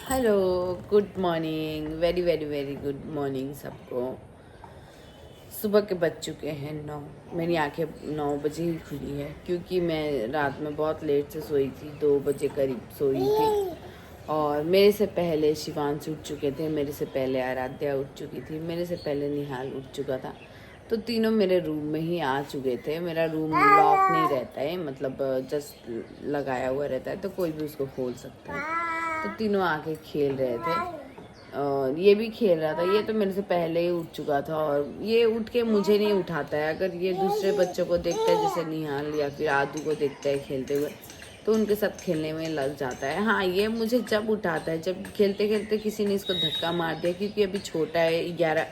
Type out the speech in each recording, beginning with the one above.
Hello, good morning, very very very good morning सबको। सुबह के बज चुके हैं 9। मेरी आंखें 9 बजे ही खुली है क्योंकि मैं रात में बहुत लेट से सोई थी, 2 बजे करीब सोई थी। और मेरे से पहले शिवांश उठ चुके थे, मेरे से पहले आराध्या उठ चुकी थी, मेरे से पहले निहाल उठ चुका था। तो तीनों मेरे रूम में ही आ चुके थे। मेरा रूम लॉक नहीं रहता है, मतलब जस्ट लगाया हुआ रहता है, तो कोई भी उसको खोल सकता है। तो तीनों आके खेल रहे थे और ये भी खेल रहा था। ये तो मेरे से पहले ही उठ चुका था और ये उठ के मुझे नहीं उठाता है। अगर ये दूसरे बच्चों को देखता है, जैसे निहाल या फिर आदू को देखता है खेलते हुए, तो उनके साथ खेलने में लग जाता है। हाँ, ये मुझे जब उठाता है जब खेलते खेलते किसी ने इसको धक्का मार दिया, क्योंकि अभी छोटा है, 11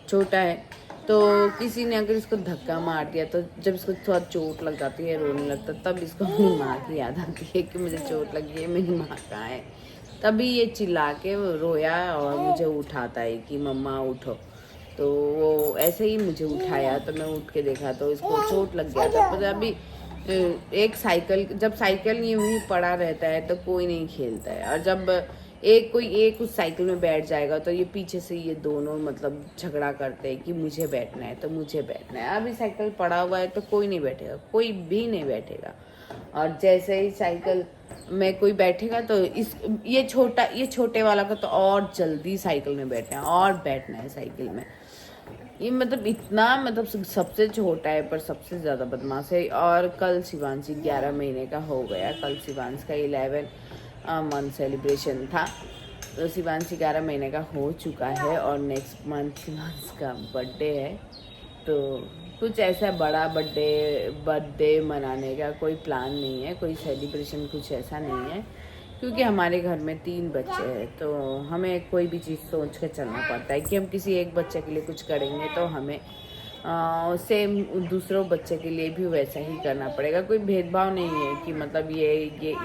छोटा है। तो किसी ने अगर इसको धक्का मार दिया तो जब इसको थोड़ा चोट लग जाती है, रोने लगता है, तब इसको अपनी माँ की याद आती है कि मुझे चोट लगी है, मेरी माँ कहाँ है। तभी ये चिल्ला के रोया और मुझे उठाता है कि मम्मा उठो। तो वो ऐसे ही मुझे उठाया, तो मैं उठ के देखा तो इसको चोट लग गया था। पर अभी एक साइकिल, जब साइकिल यूं ही पड़ा रहता है तो कोई नहीं खेलता है, और जब एक उस साइकिल में बैठ जाएगा तो ये पीछे से ये दोनों मतलब झगड़ा करते हैं कि मुझे बैठना है तो मुझे बैठना है। अभी साइकिल पड़ा हुआ है तो कोई नहीं बैठेगा, कोई भी नहीं बैठेगा। और जैसे ही साइकिल में कोई बैठेगा तो ये छोटे वाला का तो और जल्दी साइकिल में बैठना है और बैठना है साइकिल में। ये मतलब इतना, मतलब सबसे छोटा है पर सबसे ज़्यादा बदमाश है। और कल शिवांशी 11 महीने का हो गया। कल शिवांश का 11 मंथ सेलिब्रेशन था। तो शिवांशी 11 महीने का हो चुका है और नेक्स्ट मंथ शिवांश का बर्थडे है। तो कुछ ऐसा बड़ा बर्थडे मनाने का कोई प्लान नहीं है, कोई सेलिब्रेशन कुछ ऐसा नहीं है, क्योंकि हमारे घर में 3 बच्चे हैं। तो हमें कोई भी चीज़ सोच कर चलना पड़ता है कि हम किसी एक बच्चे के लिए कुछ करेंगे तो हमें सेम दूसरों बच्चे के लिए भी वैसा ही करना पड़ेगा। कोई भेदभाव नहीं है कि मतलब ये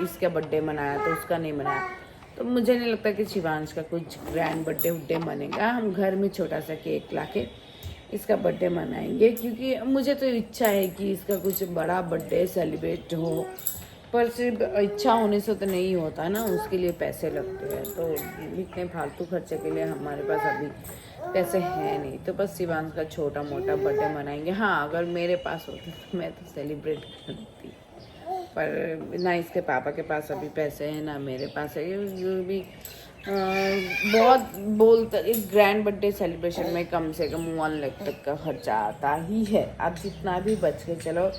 इसका बर्थडे मनाया तो उसका नहीं मनाया। तो मुझे नहीं लगता कि शिवांश का कुछ ग्रैंड बर्थडे उड्डे मनेगा। हम घर में छोटा सा केक लाके इसका बर्थडे मनाएंगे, क्योंकि मुझे तो इच्छा है कि इसका कुछ बड़ा बर्थडे सेलिब्रेट हो। पर सिर्फ इच्छा होने से तो नहीं होता ना, उसके लिए पैसे लगते हैं। तो इतने फालतू खर्चे के लिए हमारे पास अभी पैसे हैं नहीं। तो बस शिवांश का छोटा मोटा बर्थडे मनाएंगे। हाँ, अगर मेरे पास होते तो मैं तो सेलिब्रेट करती, पर ना इसके पापा के पास अभी पैसे हैं ना मेरे पास है। ये भी बहुत बोलता, एक ग्रैंड बर्थडे सेलिब्रेशन में कम से कम 1 लाख तक का खर्चा आता ही है। अब जितना भी बच के चलो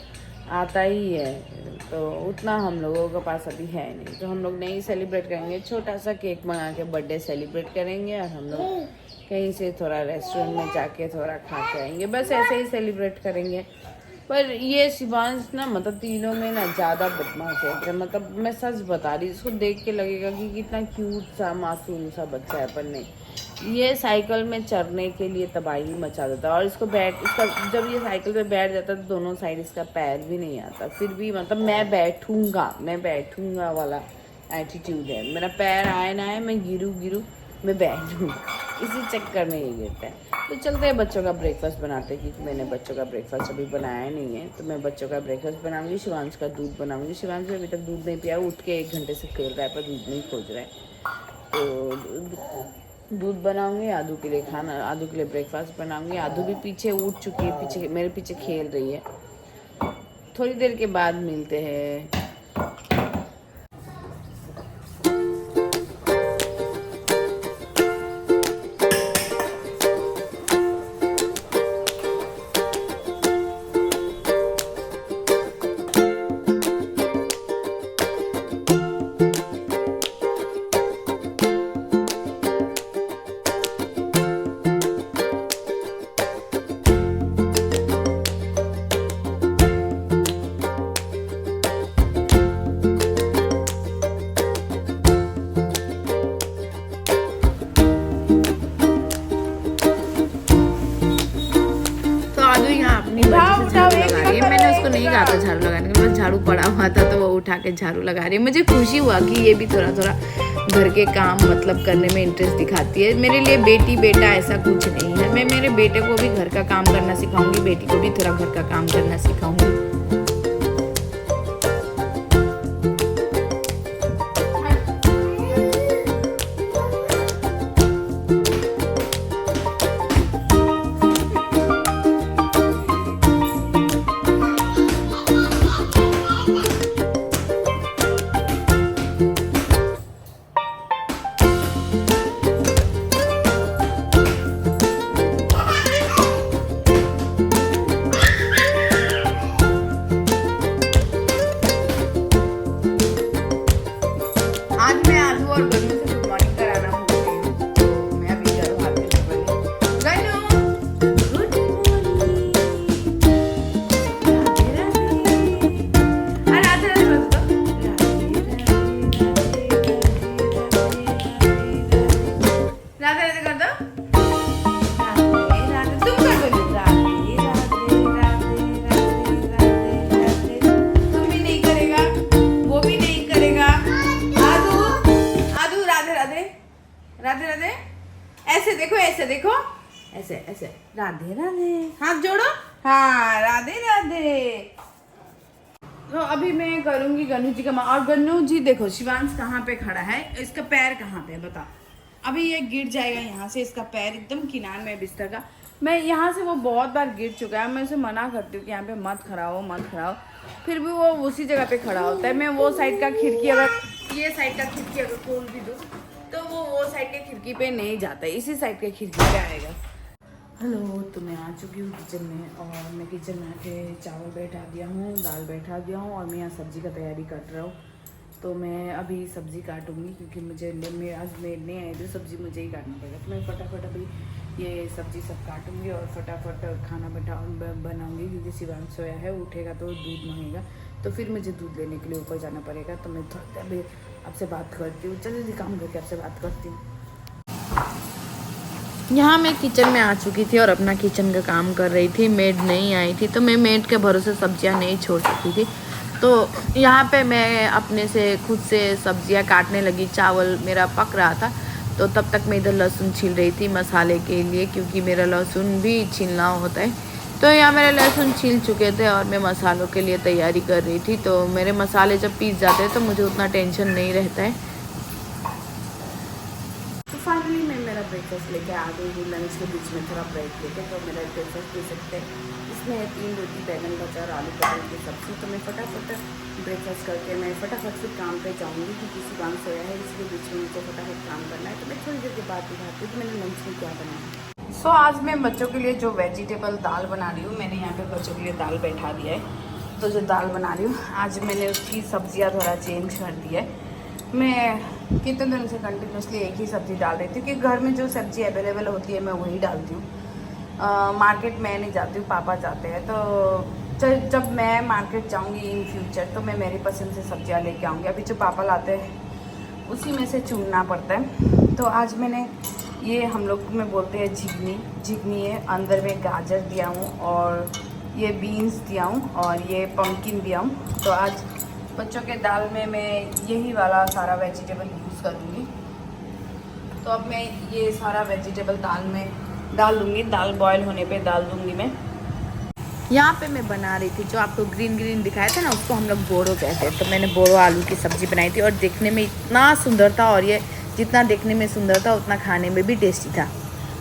आता ही है, तो उतना हम लोगों के पास अभी है नहीं। तो हम लोग नहीं सेलिब्रेट करेंगे, छोटा सा केक मंगा के बर्थडे सेलिब्रेट करेंगे और हम लोग कहीं से थोड़ा रेस्टोरेंट में जाके थोड़ा खा के आएंगे, बस ऐसे ही सेलिब्रेट करेंगे। पर ये शिवांश ना, मतलब तीनों में ना ज़्यादा बदमाश है। मतलब मैं सच बता रही, इसको देख के लगेगा कि कितना क्यूट सा मासूम सा बच्चा है, पर नहीं, ये साइकिल में चढ़ने के लिए तबाही मचा देता है। और इसका जब ये साइकिल पे बैठ जाता है तो दोनों साइड इसका पैर भी नहीं आता। फिर भी मतलब मैं बैठूंगा वाला एटीट्यूड है मेरा। पैर आए ना आए, मैं गिरूँ मैं बैठूँ, इसी चक्कर में ये गिरता है। तो चलते हैं बच्चों का ब्रेकफास्ट बनाते हैं, क्योंकि मैंने बच्चों का ब्रेकफास्ट अभी बनाया नहीं है। तो मैं बच्चों का ब्रेकफास्ट बनाऊंगी, शिवांश का दूध बनाऊंगी। शिवांश अभी तक दूध नहीं पिया, उठ के 1 घंटे से खेल रहा है पर दूध नहीं खोज रहा है। तो दूध बनाऊंगी आदू के लिए, खाना आदू के लिए ब्रेकफास्ट बनाऊंगी। आदू भी पीछे उठ चुकी है, पीछे मेरे पीछे खेल रही है। थोड़ी देर के बाद मिलते हैं। मैंने उसको नहीं कहा था झाड़ू लगाने के, बस झाड़ू पड़ा हुआ था तो वो उठा के झाड़ू लगा रही है। मुझे खुशी हुआ कि ये भी थोड़ा थोड़ा घर के काम मतलब करने में इंटरेस्ट दिखाती है। मेरे लिए बेटी बेटा ऐसा कुछ नहीं है। मैं मेरे बेटे को भी घर का काम करना सिखाऊंगी, बेटी को भी थोड़ा घर का काम करना सिखाऊंगी। राधे राधे, हाथ जोड़ो। हाँ, राधे राधे। तो अभी मैं करूंगी गन्नू जी का और गन्नू जी देखो शिवांश कहाँ पे खड़ा है, इसका पैर कहाँ पे है बता। अभी ये गिर जाएगा यहाँ से, इसका पैर एकदम किनार में बिस्तर का। मैं यहाँ से वो बहुत बार गिर चुका है, मैं उसे मना करती हूँ कि यहाँ पे मत खड़ा हो मत खड़ा हो, फिर भी वो उसी जगह पे खड़ा होता है। मैं वो साइड का खिड़की अगर ये साइड का खिड़की अगर खोल भी दूँ तो वो साइड के खिड़की पे नहीं जाता है, इसी साइड के खिड़की पे आएगा। हेलो, तो मैं आ चुकी हूँ किचन में और मैं किचन में आके चावल बैठा दिया हूँ, दाल बैठा दिया हूँ और मैं यहाँ सब्ज़ी का तैयारी कर रहा हूँ। तो मैं अभी सब्ज़ी काटूंगी क्योंकि मुझे आज मेड नहीं आई तो सब्ज़ी मुझे ही काटना पड़ेगा। तो मैं फटाफट अभी ये सब्ज़ी सब काटूंगी और फटाफट खाना बनाऊंगी क्योंकि शिवांश सोया है, उठेगा तो दूध मांगेगा तो फिर मुझे दूध लेने के लिए ऊपर जाना पड़ेगा। तो मैं थोड़ा अभी आपसे बात करती हूँ, जल्दी काम करके आपसे बात करती हूँ। यहाँ मैं किचन में आ चुकी थी और अपना किचन का काम कर रही थी। मेड नहीं आई थी तो मैं मेड के भरोसे सब्जियाँ नहीं छोड़ सकती थी। तो यहाँ पे मैं अपने से खुद से सब्जियाँ काटने लगी। चावल मेरा पक रहा था तो तब तक मैं इधर लहसुन छील रही थी मसाले के लिए, क्योंकि मेरा लहसुन भी छीलना होता है। तो यहाँ मेरे लहसुन छील चुके थे और मैं मसालों के लिए तैयारी कर रही थी। तो मेरे मसाले जब पीस जाते हैं तो मुझे उतना टेंशन नहीं रहता है। तो फाइनली मैं मेरा ब्रेकफास्ट लेके आ गई हूँ। लंच के बीच में थोड़ा ब्रेक लेके तो मेरा ब्रेकफास्ट पी सकते हैं। इसमें 3 रोटी, बैंगन का अचार, आलू पनीर की सब्ज़ी। तो मैं फटाफट ब्रेकफास्ट करके मैं फटाफट से काम पे जाऊँगी क्योंकि शिवांश सोया है, इसलिए बीच में मुझे फटाफट काम करना है। तो मैं थोड़ी देर के बाद दिखाती हूँ कि मैंने लंच में क्या बनाया। सो आज मैं बच्चों के लिए जो वेजिटेबल दाल बना रही हूँ, मैंने यहाँ पे बच्चों के लिए दाल बैठा दिया है। तो जो दाल बना रही हूँ आज मैंने उसकी सब्जियाँ थोड़ा चेंज कर दी है। मैं कितने दिन से कंटिन्यूसली एक ही सब्ज़ी डाल रही थी क्योंकि घर में जो सब्ज़ी अवेलेबल होती है मैं वही डालती हूँ। मार्केट में नहीं जाती हूँ, पापा जाते हैं। तो जब मैं मार्केट जाऊँगी इन फ्यूचर तो मैं मेरी पसंद से सब्जियाँ लेके आऊँगी। अभी जो पापा लाते हैं उसी में से चुनना पड़ता है। तो आज मैंने ये हम लोग में बोलते हैं झिगनी है, अंदर में गाजर दिया हूँ और ये बीन्स दिया हूँ और ये पम्पकिन दिया हूँ। तो आज बच्चों के दाल में मैं यही वाला सारा वेजिटेबल यूज़ करूँगी। तो अब मैं ये सारा वेजिटेबल दाल में डाल दूँगी, दाल बॉयल होने पे डाल दूँगी मैं। यहाँ पे मैं बना रही थी जो आपको ग्रीन ग्रीन दिखाया था ना, उसको हम लोग बोड़ो कहते हैं। तो मैंने बोड़ो आलू की सब्ज़ी बनाई थी और देखने में इतना सुंदर था, और ये जितना देखने में सुंदर था उतना खाने में भी टेस्टी था।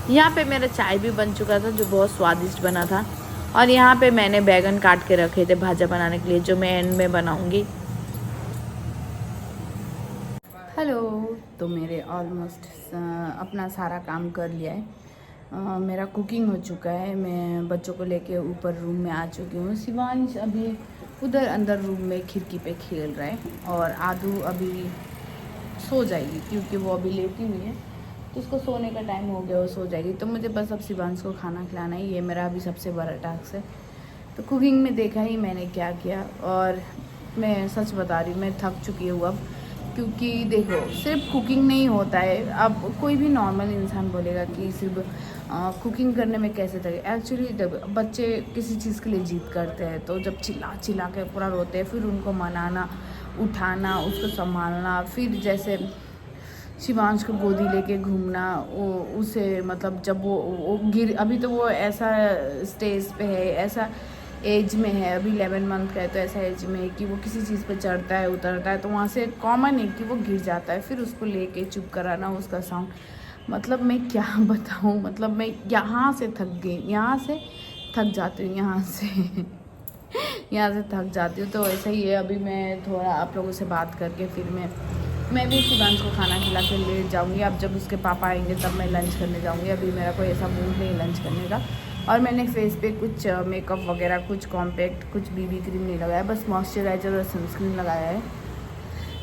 यहाँ पे मेरा चाय भी बन चुका था जो बहुत स्वादिष्ट बना था। और यहाँ पे मैंने बैगन काट के रखे थे भाजा बनाने के लिए, जो मैं एंड में बनाऊँगी। हेलो, तो मेरे ऑलमोस्ट अपना सारा काम कर लिया है। मेरा कुकिंग हो चुका है। मैं बच्चों को लेके ऊपर रूम में आ चुकी हूँ। शिवांश अभी उधर अंदर रूम में खिड़की पे खेल रहा है और आदू अभी सो जाएगी क्योंकि वो अभी लेटी हुई है तो उसको सोने का टाइम हो गया, वो सो जाएगी। तो मुझे बस अब शिवांश को खाना खिलाना है, ये मेरा अभी सबसे बड़ा टास्क है। तो कुकिंग में देखा ही मैंने क्या किया, और मैं सच बता रही हूँ मैं थक चुकी हूँ अब। क्योंकि देखो सिर्फ कुकिंग नहीं होता है। अब कोई भी नॉर्मल इंसान बोलेगा कि सिर्फ कुकिंग करने में कैसे थके। एक्चुअली जब बच्चे किसी चीज़ के लिए जिद करते हैं तो जब चिल्ला के पूरा रोते हैं, फिर उनको मनाना, उठाना, उसको संभालना, फिर जैसे शिवांश को गोदी लेके घूमना, वो उसे मतलब जब वो गिर, अभी तो वो ऐसा स्टेज पे है, ऐसा एज में है, अभी 11 मंथ का है, तो ऐसा एज में है कि वो किसी चीज़ पे चढ़ता है उतरता है तो वहाँ से कॉमन है कि वो गिर जाता है। फिर उसको लेके चुप कराना, उसका साउंड, मतलब मैं क्या बताऊँ, मतलब मैं यहाँ से थक गई, यहाँ से थक जाती हूँ, यहाँ से यहाँ से थक जाती हूँ। तो ऐसा ही है। अभी मैं थोड़ा आप लोगों से बात करके फिर मैं भी शिवांश को खाना खिला के लेट जाऊँगी। अब जब उसके पापा आएंगे तब मैं लंच करने जाऊँगी। अभी मेरा कोई ऐसा मूड नहीं लंच करने का। और मैंने फेस पे कुछ मेकअप वगैरह, कुछ कॉम्पैक्ट, कुछ बीबी क्रीम नहीं लगाया, बस मॉइस्चराइज़र और सनस्क्रीन लगाया है।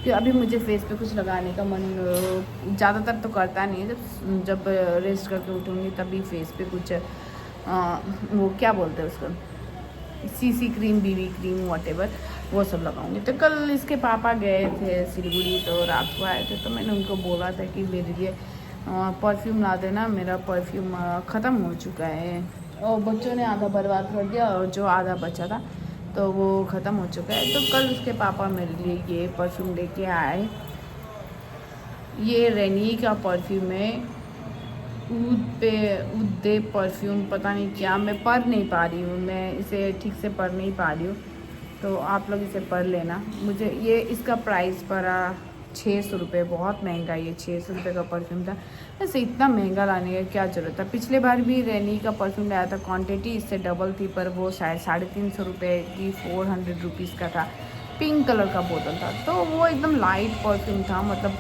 कि अभी मुझे फेस पे कुछ लगाने का मन ज़्यादातर तो करता नहीं है। जब रेस्ट करके उठूँगी तभी फेस पे कुछ वो क्या बोलते हैं उसको, CC cream, BB cream, whatever, वो सब लगाऊंगी। तो कल इसके पापा गए थे सिलीगुड़ी, तो रात को आए थे, तो मैंने उनको बोला था कि मेरे लिए परफ्यूम ला देना, मेरा परफ्यूम ख़त्म हो चुका है। और बच्चों ने आधा बर्बाद कर दिया और जो आधा बचा था तो वो ख़त्म हो चुका है। तो कल उसके पापा मेरे लिए ये परफ्यूम लेके आए। ये रेनी का परफ्यूम है, ऊद दे परफ्यूम, पता नहीं क्या, मैं पढ़ नहीं पा रही हूँ, मैं इसे ठीक से पढ़ नहीं पा रही हूँ, तो आप लोग इसे पढ़ लेना। मुझे ये इसका प्राइस पड़ा 600 रुपये, बहुत महंगा, ये 600 रुपये का परफ्यूम था। वैसे इतना महंगा लाने का क्या ज़रूरत था। पिछले बार भी रैनी का परफ्यूम लाया था, क्वांटिटी इससे डबल थी, पर वो शायद 350 रुपये की 400 रुपीज़ का था, पिंक कलर का बोतल था। तो वो एकदम लाइट परफ्यूम था, मतलब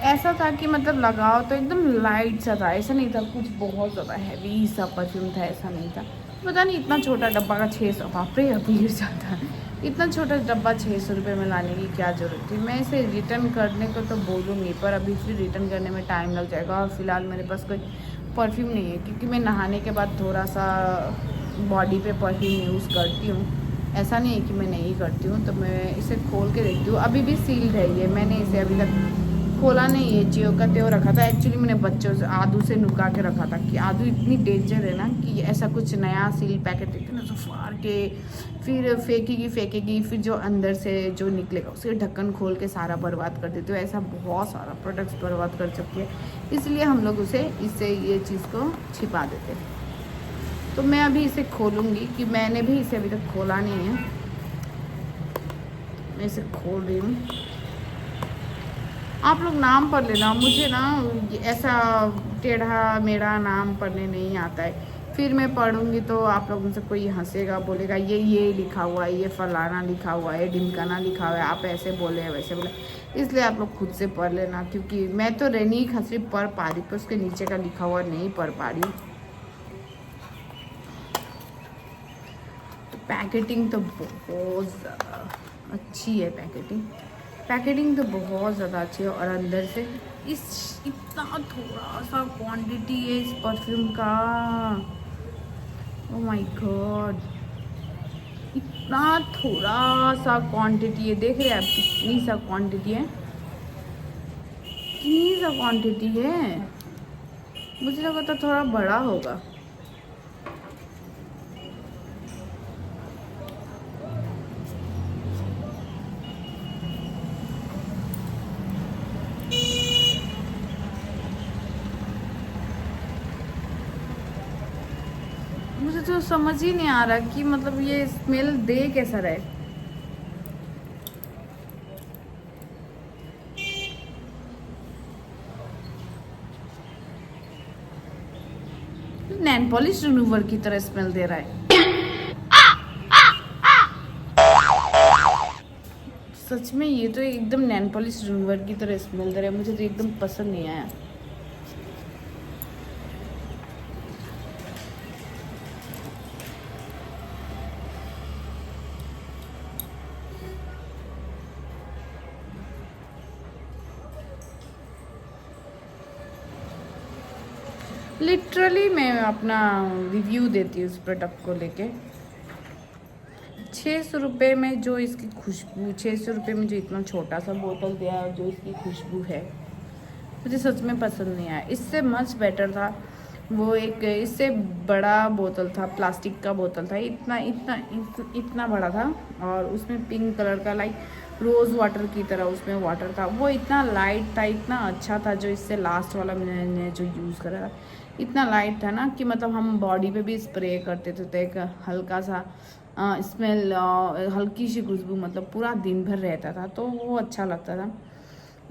ऐसा था कि मतलब लगाओ तो एकदम लाइट सा था, ऐसा नहीं था कुछ बहुत ज़्यादा हैवी सा परफ्यूम था, ऐसा नहीं था। पता नहीं इतना छोटा डब्बा का 600, बाप रे अभी गिर जाता है, इतना छोटा डब्बा 600 रुपये में लाने की क्या ज़रूरत थी। मैं इसे रिटर्न करने को तो बोलूँगी, पर अभी फिर रिटर्न करने में टाइम लग जाएगा, और फ़िलहाल मेरे पास कोई परफ्यूम नहीं है, क्योंकि मैं नहाने के बाद थोड़ा सा बॉडी पे परफ्यूम यूज़ करती हूँ, ऐसा नहीं है कि मैं नहीं करती हूँ। तो मैं इसे खोल के देखती हूँ, अभी भी सील्ड है ये, मैंने इसे अभी तक खोला नहीं है, जियो का त्यों रखा था। एक्चुअली मैंने बच्चों से आदू से नुका के रखा था, कि आदू इतनी डेंजर है ना, कि ऐसा कुछ नया सील पैकेट देखते ना तो फाड़ के फिर फेंकेगी, फिर जो अंदर से जो निकलेगा उसके ढक्कन खोल के सारा बर्बाद कर देते हो। ऐसा बहुत सारा प्रोडक्ट्स बर्बाद कर चुकी है, इसलिए हम लोग उसे इससे ये चीज़ को छिपा देते हैं। तो मैं अभी इसे खोलूँगी, कि मैंने भी इसे अभी तक खोला नहीं है, मैं इसे खोल रही हूँ। आप लोग नाम पढ़ लेना, मुझे ना ऐसा टेढ़ा मेढ़ा नाम पढ़ने नहीं आता है, फिर मैं पढ़ूँगी तो आप लोगों से कोई हंसेगा, बोलेगा ये लिखा हुआ है, ये फलाना लिखा हुआ है, ढिमकाना लिखा हुआ है, आप ऐसे बोले वैसे बोले। इसलिए आप लोग खुद से पढ़ लेना, क्योंकि मैं तो रैनी खसरी पढ़ पा रही, पर उसके नीचे का लिखा हुआ नहीं पढ़ पा रही। तो पैकेटिंग तो बहुत ज़्यादा अच्छी है, पैकेटिंग तो बहुत ज़्यादा अच्छी है, और अंदर से इतना थोड़ा सा क्वांटिटी है इस परफ्यूम का, ओह माय गॉड, इतना थोड़ा सा क्वांटिटी है। देख रहे हैं आप कितनी सा क्वांटिटी है, मुझे लगा था थोड़ा बड़ा होगा। मुझे तो समझ ही नहीं आ रहा कि मतलब ये स्मेल दे कैसा रहे। नेल पॉलिश रिमूवर की तरह स्मेल दे रहा है, सच में ये तो एकदम नेल पॉलिश रिमूवर की तरह स्मेल दे रहा है, मुझे तो एकदम पसंद नहीं आया। लिटरली मैं अपना रिव्यू देती हूँ इस प्रोडक्ट को लेके। 600 रुपये में जो इसकी खुशबू, 600 रुपये में जो इतना छोटा सा बोतल दिया है, जो इसकी खुशबू है, मुझे सच में पसंद नहीं आया। इससे मच बेटर था वो एक इससे बड़ा बोतल था, प्लास्टिक का बोतल था, इतना बड़ा था, और उसमें पिंक कलर का लाइक रोज़ वाटर की तरह उसमें वाटर था। वो इतना लाइट था, इतना अच्छा था। जो इससे लास्ट वाला मैंने जो यूज़ करा था, इतना लाइट था ना कि मतलब हम बॉडी पे भी स्प्रे करते थे तो एक हल्का सा स्मेल, हल्की सी खुशबू, मतलब पूरा दिन भर रहता था, तो वो अच्छा लगता था।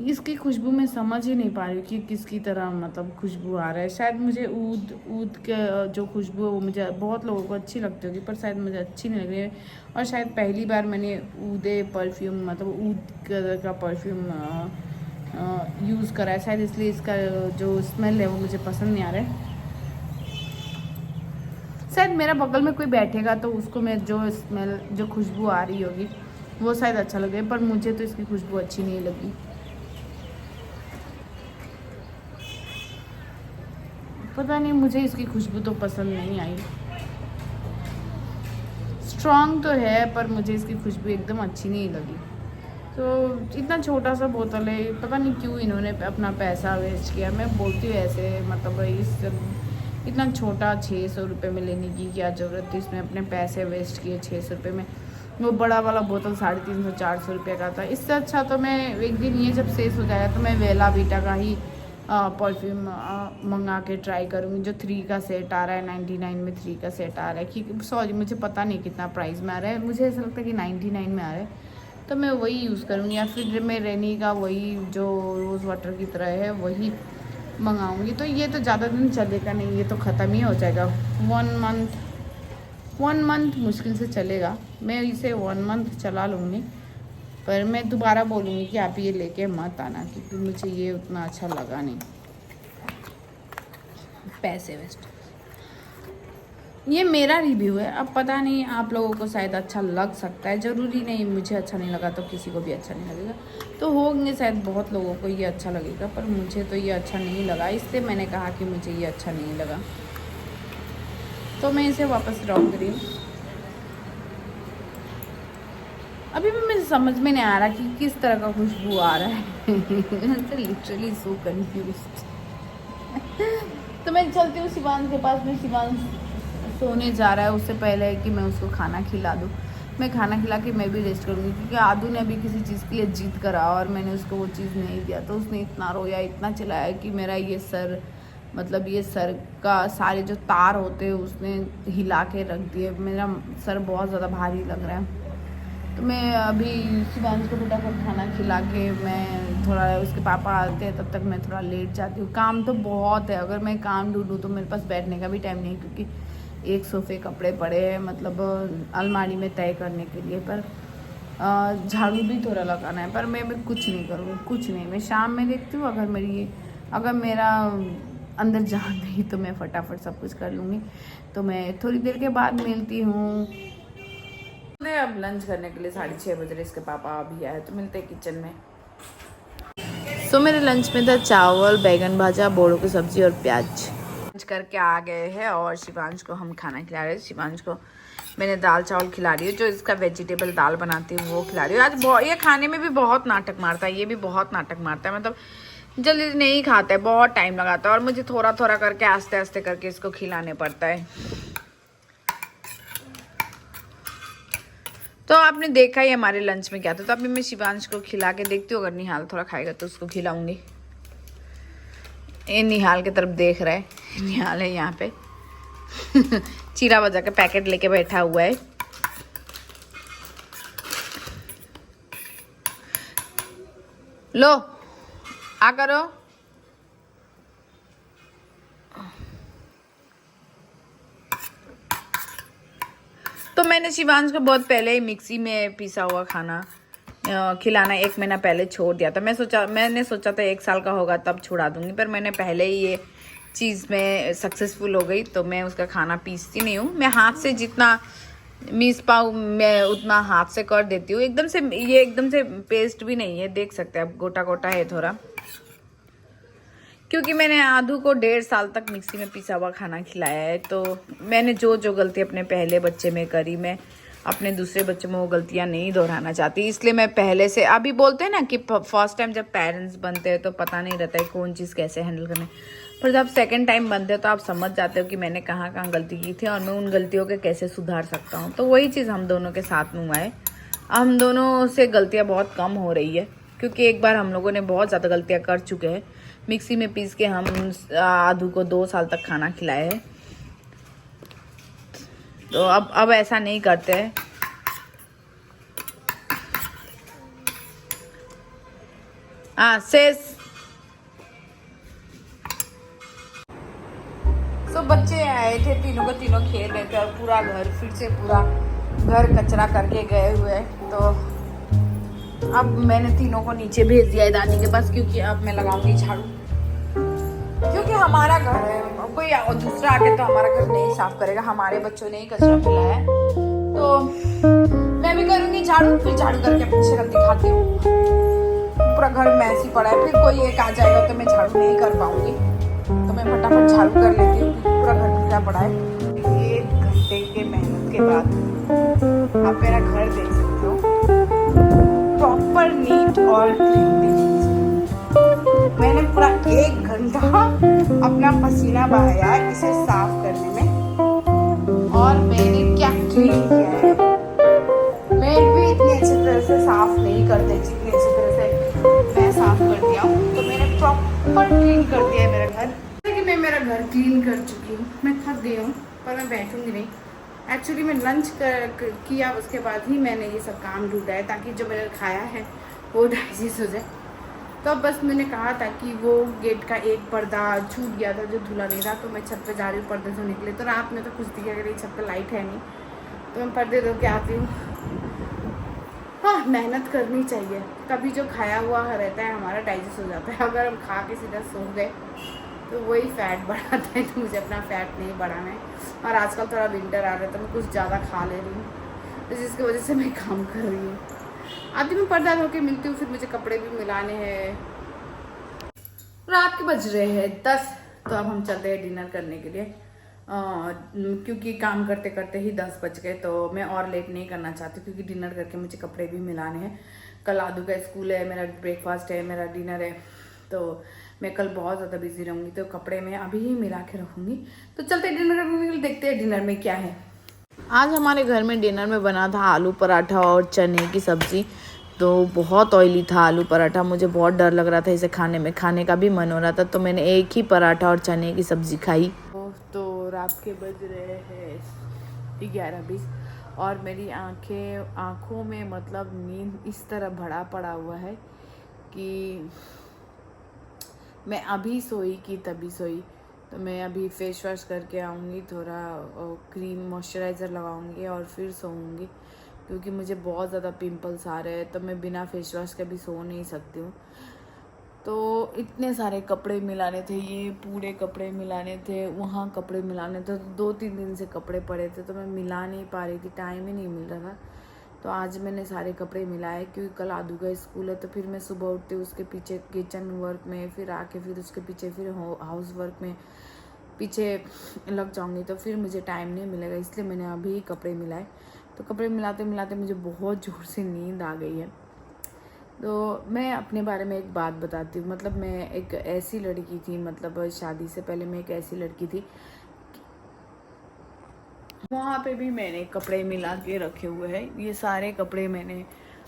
इसकी खुशबू मैं समझ ही नहीं पा रही कि किसकी तरह मतलब खुशबू आ रहा है। शायद मुझे ऊद के जो खुशबू है वो मुझे बहुत लोगों को अच्छी लगती होगी, पर शायद मुझे अच्छी नहीं लग रही है। और शायद पहली बार मैंने ऊदे परफ्यूम, मतलब ऊद का परफ्यूम यूज़ करा है, शायद इसलिए इसका जो स्मेल है वो मुझे पसंद नहीं आ रहा है। शायद मेरा बगल में कोई बैठेगा तो उसको मैं जो खुशबू आ रही होगी वो शायद अच्छा लगे, पर मुझे तो इसकी खुशबू अच्छी नहीं लगी। पता नहीं, मुझे इसकी खुशबू तो पसंद नहीं आई। स्ट्रॉन्ग तो है, पर मुझे इसकी खुशबू एकदम अच्छी नहीं लगी। तो इतना छोटा सा बोतल है, पता नहीं क्यों इन्होंने अपना पैसा वेस्ट किया। मैं बोलती हूँ ऐसे, मतलब इतना छोटा 600 रुपये में लेने की क्या ज़रूरत थी, इसमें अपने पैसे वेस्ट किए 600 रुपये में। वो बड़ा वाला बोतल 350-400 रुपये का था। इससे अच्छा तो मैं एक दिन ये जब शेष हो जाएगा तो मैं वेला वीटा का ही परफ्यूम मंगा के ट्राई करूँगी। जो 3 का सेट आ रहा है 99 में 3 का सेट आ रहा है, कि सॉरी मुझे पता नहीं कितना प्राइस में आ रहा है, मुझे ऐसा लगता है कि 99 में आ रहा है, तो मैं वही यूज़ करूँगी। या फिर मैं रेनी का वही जो रोज़ वाटर की तरह है वही मंगाऊँगी। तो ये तो ज़्यादा दिन चलेगा नहीं, ये तो ख़त्म ही हो जाएगा। 1 मंथ मुश्किल से चलेगा, मैं इसे 1 मंथ चला लूँगी। पर मैं दोबारा बोलूँगी कि आप ये लेके मत आना, क्योंकि मुझे ये उतना अच्छा लगा नहीं, पैसे वेस्ट। ये मेरा रिव्यू है, अब पता नहीं आप लोगों को शायद अच्छा लग सकता है, ज़रूरी नहीं मुझे अच्छा नहीं लगा तो किसी को भी अच्छा नहीं लगेगा। तो होंगे शायद बहुत लोगों को ये अच्छा लगेगा, पर मुझे तो ये अच्छा नहीं लगा, इसलिए मैंने कहा कि मुझे ये अच्छा नहीं लगा, तो मैं इसे वापस ड्रॉप करी। अभी भी मुझे समझ में नहीं आ रहा कि किस तरह का खुशबू आ रहा है। Literally so confused. तो मैं चलती हूँ शिवांश के पास में। शिवांश सोने जा रहा है, उससे पहले कि मैं उसको खाना खिला दूँ। मैं खाना खिला के मैं भी रेस्ट करूँगी, क्योंकि आदू ने अभी किसी चीज़ के लिए जिद करा और मैंने उसको वो चीज़ नहीं दिया, तो उसने इतना रोया, इतना चिल्लाया कि मेरा ये सर, मतलब ये सर का सारे जो तार होते हैं उसने हिला के रख दिए। मेरा सर बहुत ज़्यादा भारी लग रहा है। तो मैं अभी शिवांश को फटाफट खाना खिला के मैं थोड़ा, उसके पापा आते हैं तब तक मैं थोड़ा लेट जाती हूँ। काम तो बहुत है, अगर मैं काम ढूंढूँ तो मेरे पास बैठने का भी टाइम नहीं है, क्योंकि एक सोफ़े कपड़े पड़े हैं, मतलब अलमारी में तय करने के लिए। पर झाड़ू भी थोड़ा लगाना है, पर मैं कुछ नहीं करूँगी, कुछ नहीं। मैं शाम में देखती हूँ, अगर मेरा अंदर जान नहीं तो मैं फटाफट सब कुछ कर लूँगी। तो मैं थोड़ी देर के बाद मिलती हूँ। अब लंच करने के लिए 6:30 बज रहे, इसके पापा अभी आए तो मिलते हैं किचन में। सो मेरे लंच में था चावल, बैगन भाजा, बोड़ों की सब्जी और प्याज। लंच करके आ गए हैं और शिवांश को हम खाना खिला रहे हैं। शिवांश को मैंने दाल चावल खिला रही हूँ, जो इसका वेजिटेबल दाल बनाती हूँ वो खिला रही हूँ। आज ये खाने में भी बहुत नाटक मारता है, ये भी बहुत नाटक मारता है, मतलब जल्दी नहीं खाता है, बहुत टाइम लगाता है, और मुझे थोड़ा थोड़ा करके आस्ते आस्ते करके इसको खिलाने पड़ता है। तो आपने देखा ही हमारे लंच में क्या था। तो अभी मैं शिवांश को खिला के देखती हूँ, अगर निहाल थोड़ा खाएगा तो उसको खिलाऊंगी। ये निहाल की तरफ देख रहा है, निहाल है यहाँ पे। चीरा भजा के पैकेट लेके बैठा हुआ है। लो आ करो। तो मैंने शिवांश को बहुत पहले ही मिक्सी में पिसा हुआ खाना खिलाना 1 महीना पहले छोड़ दिया था। मैंने सोचा था 1 साल का होगा तब छुड़ा दूंगी, पर मैंने पहले ही ये चीज़ में सक्सेसफुल हो गई, तो मैं उसका खाना पीसती नहीं हूँ। मैं हाथ से जितना मीस पाऊँ मैं उतना हाथ से कर देती हूँ। एकदम से पेस्ट भी नहीं है, देख सकते हैं आप, गोटा गोटा है थोड़ा, क्योंकि मैंने आदू को 1.5 साल तक मिक्सी में पिसा हुआ खाना खिलाया है। तो मैंने जो गलती अपने पहले बच्चे में करी, मैं अपने दूसरे बच्चे में वो गलतियां नहीं दोहराना चाहती, इसलिए मैं पहले से, अभी बोलते हैं ना कि फर्स्ट टाइम जब पेरेंट्स बनते हैं तो पता नहीं रहता है कौन चीज़ कैसे हैंडल करना है, पर जब सेकंड टाइम बनते हो तो आप समझ जाते हो कि मैंने कहाँ कहाँ गलती की थी और मैं उन गलतियों के कैसे सुधार सकता हूँ। तो वही चीज़ हम दोनों के साथ में हुआ है। हम दोनों से गलतियाँ बहुत कम हो रही है, क्योंकि एक बार हम लोगों ने बहुत ज़्यादा गलतियाँ कर चुके हैं। मिक्सी में पीस के हम आदू को 2 साल तक खाना खिलाए हैं, तो अब ऐसा नहीं करते हैं। तो बच्चे आए थे, तीनों को तीनों खेल रहे थे और पूरा घर कचरा करके गए हुए। तो अब मैंने तीनों को नीचे भेज दिया है दादी के पास, क्योंकि अब मैं लगाऊंगी झाड़ू, क्योंकि हमारा घर है, कोई दूसरा आके तो हमारा घर नहीं साफ करेगा। हमारे बच्चों ने ही कचरा फैलाया है, तो मैं भी करूंगी झाड़ू, फिर झाड़ू करके अपनी शक्ल दिखाती हूँ। पूरा घर मैसी पड़ा है, फिर कोई एक आ जाएगा तो मैं झाड़ू नहीं कर पाऊंगी, तो मैं फटाफट झाड़ू कर लेती हूँ, पूरा घर ढीला पड़ा है। 1 घंटे के मेहनत के बाद आप मेरा घर देख सकते हो, प्रॉपर नीट और क्लीन। मैंने पूरा 1 घंटा अपना पसीना बहाया इसे साफ करने में, और मैंने क्या क्लीन किया है। मैं भी इतनी अच्छी तरह से साफ नहीं करते जितनी अच्छी तरह से मैं साफ कर दिया हूँ। तो मैंने प्रॉपर प्रॉपर क्लीन कर दिया है मेरा घर। जैसे कि मैं मेरा घर क्लीन कर चुकी हूँ, मैं थक गई हूँ पर मैं बैठूंगी नहीं। एक्चुअली मैं लंच किया, उसके बाद ही मैंने ये सब काम ढूंढा है ताकि जो मैंने खाया है वो डाइजेस्ट हो जाए। तो अब बस मैंने कहा था कि वो गेट का एक पर्दा छूट गया था जो धुला नहीं था, तो मैं छत पे जा रही हूँ पर्दे से निकले। तो रात में तो कुछ दिखा रही, छत पे लाइट है नहीं, तो मैं पर्दे धो के आती हूँ। हाँ, मेहनत करनी चाहिए। कभी जो खाया हुआ रहता है हमारा डाइजेस्ट हो जाता है। अगर हम खा के सीधा सो गए तो वही फैट बढ़ाता है, तो मुझे अपना फैट नहीं बढ़ाना है। और आजकल थोड़ा विंटर आ रहा है तो मैं कुछ ज़्यादा खा ले रही हूँ, तो जिसकी वजह से मैं काम कर रही हूँ। अभी मैं पर्दा धो के मिलती हूँ, फिर मुझे कपड़े भी मिलाने हैं। रात के बज रहे हैं 10, तो अब हम चलते हैं डिनर करने के लिए। क्योंकि काम करते करते ही 10 बज गए, तो मैं और लेट नहीं करना चाहती क्योंकि डिनर करके मुझे कपड़े भी मिलाने हैं। कल आदू का स्कूल है, मेरा ब्रेकफास्ट है, मेरा डिनर है, तो मैं कल बहुत ज़्यादा बिजी रहूँगी, तो कपड़े मैं अभी ही मिला के रखूँगी। तो चलते डिनर करने के लिए, देखते हैं डिनर में क्या है। आज हमारे घर में डिनर में बना था आलू पराठा और चने की सब्ज़ी। तो बहुत ऑयली था आलू पराठा, मुझे बहुत डर लग रहा था इसे खाने में, खाने का भी मन हो रहा था, तो मैंने एक ही पराठा और चने की सब्ज़ी खाई। तो रात के बज रहे हैं 11:20 और मेरी आँखों में मतलब नींद इस तरह भरा पड़ा हुआ है कि मैं अभी सोई कि तभी सोई। तो मैं अभी फेस वॉश करके आऊँगी, थोड़ा क्रीम मॉइस्चराइज़र लगाऊँगी और फिर सोऊंगी, क्योंकि मुझे बहुत ज़्यादा पिंपल्स आ रहे हैं, तो मैं बिना फेस वॉश के भी सो नहीं सकती हूँ। तो इतने सारे कपड़े मिलाने थे, ये पूरे कपड़े मिलाने थे, वहाँ कपड़े मिलाने थे, 2-3 दिन से कपड़े पड़े थे, तो मैं मिला नहीं पा रही थी, टाइम ही नहीं मिल रहा था। तो आज मैंने सारे कपड़े मिलाए, क्योंकि कल आदू का स्कूल है। तो फिर मैं सुबह उठती हूँ, उसके पीछे किचन वर्क में, फिर आके फिर उसके पीछे फिर हाउस वर्क में पीछे लग जाऊँगी, तो फिर मुझे टाइम नहीं मिलेगा, इसलिए मैंने अभी कपड़े मिलाए। तो कपड़े मिलाते मिलाते मुझे बहुत ज़ोर से नींद आ गई है। तो मैं अपने बारे में एक बात बताती हूँ। मतलब मैं एक ऐसी लड़की थी, मतलब शादी से पहले मैं एक ऐसी लड़की थी, वहाँ पे भी मैंने कपड़े मिला के रखे हुए हैं। ये सारे कपड़े मैंने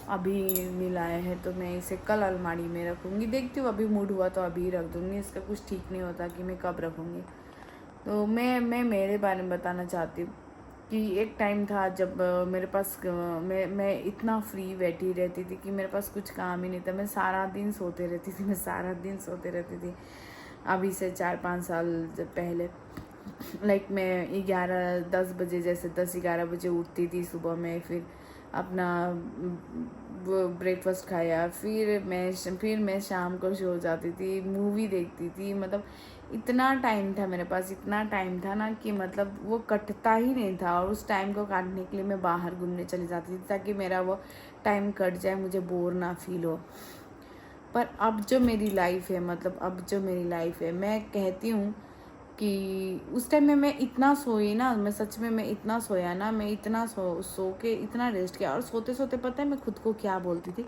अभी मिलाए हैं, तो मैं इसे कल अलमारी में रखूँगी। देखती हूँ, अभी मूड हुआ तो अभी रख दूँगी, इसका कुछ ठीक नहीं होता कि मैं कब रखूँगी। तो मैं मेरे बारे में बताना चाहती हूँ कि एक टाइम था जब मेरे पास मैं इतना फ्री बैठी रहती थी कि मेरे पास कुछ काम ही नहीं था। मैं सारा दिन सोते रहती थी, मैं सारा दिन सोते रहती थी। अभी से 4-5 साल पहले लाइक मैं 11-10 बजे, जैसे 10-11 बजे उठती थी सुबह में, फिर अपना वो ब्रेकफास्ट खाया, फिर मैं शाम को सो जाती थी, मूवी देखती थी। मतलब इतना टाइम था मेरे पास, इतना टाइम था ना कि मतलब वो कटता ही नहीं था। और उस टाइम को काटने के लिए मैं बाहर घूमने चली जाती थी ताकि मेरा वो टाइम कट जाए, मुझे बोर ना फील हो। पर अब जो मेरी लाइफ है, मतलब अब जो मेरी लाइफ है, मैं कहती हूँ कि उस टाइम में मैं इतना सोई ना, मैं सच में मैं इतना सोया ना, मैं इतना सो के इतना रेस्ट किया। और सोते सोते पता है मैं खुद को क्या बोलती थी?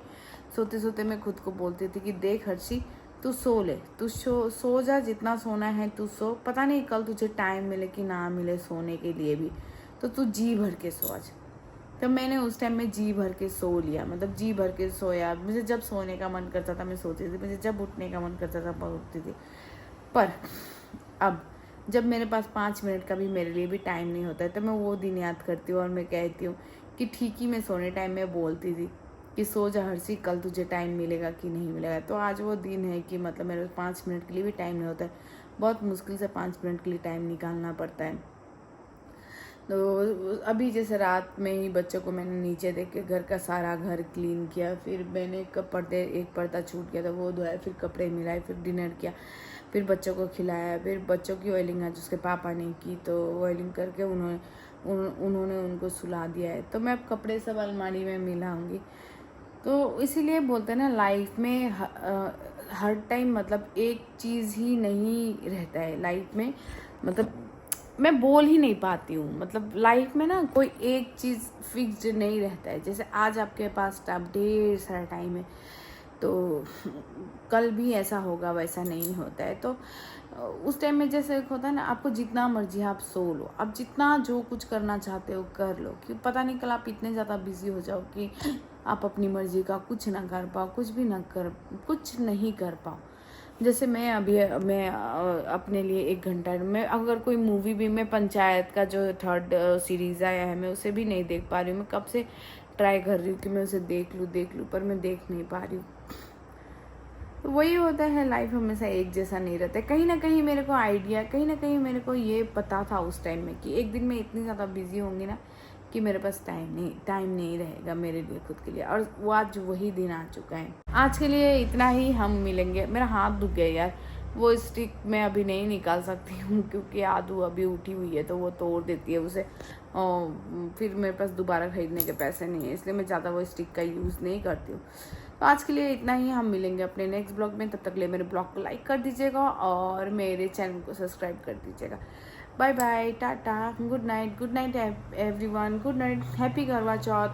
सोते सोते मैं खुद को बोलती थी कि देख हर्षी, तू सो ले, तू सो जा, जितना सोना है तू सो। पता नहीं कल तुझे टाइम मिले कि ना मिले सोने के लिए भी, तो तू जी भर के सो आज। तो मैंने उस टाइम में जी भर के सो लिया, मतलब जी भर के सोया। मुझे जब सोने का मन करता था मैं सोती थी, मुझे जब उठने का मन करता था मैं उठती थी। पर अब जब मेरे पास 5 मिनट का भी मेरे लिए भी टाइम नहीं होता है, तो मैं वो दिन याद करती हूँ और मैं कहती हूँ कि ठीक ही मैं सोने टाइम में बोलती थी कि सो जा हर्षी, कल तुझे टाइम मिलेगा कि नहीं मिलेगा। तो आज वो दिन है कि मतलब मेरे 5 मिनट के लिए भी टाइम नहीं होता है, बहुत मुश्किल से 5 मिनट के लिए टाइम निकालना पड़ता है। तो अभी जैसे रात में ही बच्चों को मैंने नीचे देख के घर का सारा घर क्लीन किया, फिर मैंने एक पर्दा छूट गया था वो धोया, फिर कपड़े मिलाए, फिर डिनर किया, फिर बच्चों को खिलाया, फिर बच्चों की ऑयलिंग आज उसके पापा ने की, तो ऑयलिंग करके उन्होंने उनको सुला दिया है। तो मैं अब कपड़े सब अलमारी में मिलाऊंगी। तो इसीलिए बोलते हैं ना, लाइफ में हर टाइम मतलब एक चीज़ ही नहीं रहता है लाइफ में। मतलब मैं बोल ही नहीं पाती हूँ, मतलब लाइफ में ना कोई एक चीज़ फिक्स्ड नहीं रहता है। जैसे आज आपके पास ढेर सारा टाइम है, तो कल भी ऐसा होगा, वैसा नहीं होता है। तो उस टाइम में जैसे होता है ना, आपको जितना मर्जी आप सो लो, आप जितना जो कुछ करना चाहते हो कर लो, कि पता नहीं कल आप इतने ज़्यादा बिजी हो जाओ कि आप अपनी मर्जी का कुछ ना कर पाओ, कुछ नहीं कर पाओ। जैसे मैं अपने लिए 1 घंटा, मैं अगर कोई मूवी भी, मैं पंचायत का जो 3rd सीरीज़ आया है मैं उसे भी नहीं देख पा रही हूँ। मैं कब से ट्राई कर रही हूँ कि मैं उसे देख लूँ पर मैं देख नहीं पा रही हूँ। तो वही होता है, लाइफ हमेशा एक जैसा नहीं रहता है। कहीं ना कहीं मेरे को आइडिया, कहीं ना कहीं मेरे को ये पता था उस टाइम में कि एक दिन मैं इतनी ज़्यादा बिजी होंगी ना कि मेरे पास टाइम नहीं रहेगा मेरे लिए, खुद के लिए। और वो आज वही दिन आ चुका है। आज के लिए इतना ही, हम मिलेंगे। मेरा हाथ दुख गया यार, वो स्टिक मैं अभी नहीं निकाल सकती हूँ क्योंकि आदू अभी उठी हुई है तो वो तोड़ देती है उसे, और फिर मेरे पास दोबारा खरीदने के पैसे नहीं है, इसलिए मैं ज़्यादा वो स्टिक का यूज़ नहीं करती हूँ। तो आज के लिए इतना ही, हम मिलेंगे अपने नेक्स्ट ब्लॉग में। तब तक के लिए मेरे ब्लॉग को लाइक कर दीजिएगा और मेरे चैनल को सब्सक्राइब कर दीजिएगा। Bye bye, tata, good night everyone, good night, happy Karva चौथ।